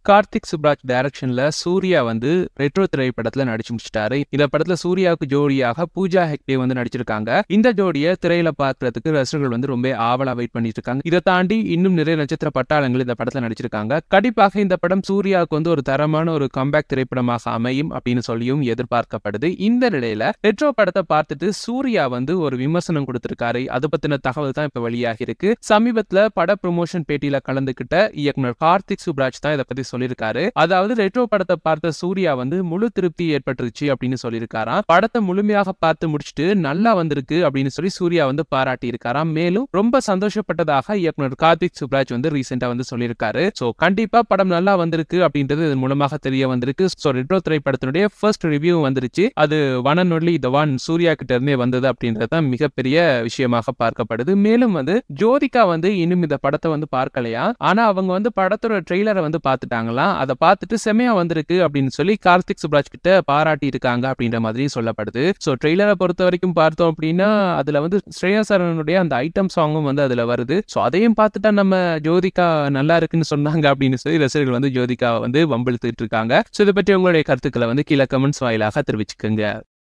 கார்த்திக் சுப்ராஜ் டைரக்ஷன்ல சூர்யா வந்து ரெட்ரோ திரைப்படத்துல நடிச்சு முடிச்சிட்டாரு. இந்த படத்துல சூர்யாவுக்கு ஜோடியாக பூஜா ஹெக்டே வந்து நடிச்சிருக்காங்க. இந்த ஜோடியை திரையில பார்க்கறதுக்கு ரசிகர்கள் வந்து ரொம்ப ஆவலா வெயிட் பண்ணிட்டு இருக்காங்க. இதை தாண்டி இன்னும் நிறைய நட்சத்திர பட்டாளங்கள் இந்த படத்துல நடிச்சிருக்காங்க. கண்டிப்பாக இந்த படம் சூர்யாவுக்கு வந்து ஒரு தரமான ஒரு கம்பேக் திரைப்படமாக அமையும் அப்படின்னு சொல்லியும் எதிர்பார்க்கப்படுது. இந்த நிலையில ரெட்ரோ படத்தை பார்த்துட்டு சூர்யா வந்து ஒரு விமர்சனம் கொடுத்திருக்காரு. அது பத்தின தகவல் தான் இப்ப வெளியாகி இருக்கு. சமீபத்துல பட ப்ரமோஷன் பேட்டியில கலந்துகிட்ட இயக்குனர் கார்த்திக் சுப்ராஜ் தான் இதை பத்தி சொல்லியிருக்காரு. அதாவது ரெட்ரோ படத்தை பார்த்த சூர்யா வந்து முழு திருப்தி ஏற்பட்டுருச்சு அப்படின்னு சொல்லியிருக்காராம். படத்தை முழுமையாக பார்த்து முடிச்சுட்டு நல்லா வந்திருக்கு அப்படின்னு சொல்லி சூர்யா வந்து பாராட்டி இருக்காராம். மேலும் ரொம்ப சந்தோஷப்பட்டதாக இயக்குனர் கார்த்திக் சுப்ராஜ் வந்து ரீசெண்டா வந்து சொல்லியிருக்காரு. சோ கண்டிப்பா படம் நல்லா வந்திருக்கு அப்படின்றது இதன் மூலமாக தெரிய வந்திருக்கு. சோ ரெட்ரோ திரைப்படத்தினுடைய ஃபர்ஸ்ட் ரிவ்யூ வந்துருச்சு. அது one and only the one Suriya கிட்ட இருந்தே வந்தது அப்படின்றது மிகப்பெரிய விஷயமாக பார்க்கப்படுது. மேலும் வந்து ஜோதிகா வந்து இன்னும் இந்த படத்தை வந்து பார்க்கலையா, ஆனா அவங்க வந்து படத்தோட ட்ரெய்லரை வந்து பார்த்துட்டாங்க. அதை பார்த்துட்டு செமையா வந்திருக்கு அப்படின்னு சொல்லி கார்த்திக் சுப்ராஜ் கிட்ட பாராட்டி இருக்காங்க அப்படின்ற மாதிரி சொல்லப்படுது. சோ ட்ரெய்லரை பொறுத்த வரைக்கும் பார்த்தோம் அப்படின்னா அதுல வந்து ஸ்ரேயா சரவணனுடைய அந்த ஐட்டம் சாங்கும் வந்து அதுல வருது. சோ அதையும் பார்த்துட்டா நம்ம ஜோதிகா நல்லா இருக்குன்னு சொன்னாங்க அப்படின்னு சொல்லி ரசிகர்கள் வந்து ஜோதிகா வந்து வம்பிழுத்துட்டு இருக்காங்க. சோ இதை பற்றி உங்களுடைய கருத்துக்களை வந்து கீழே கமெண்ட்ஸ் வாயிலாக தெரிவிச்சுக்கோங்க.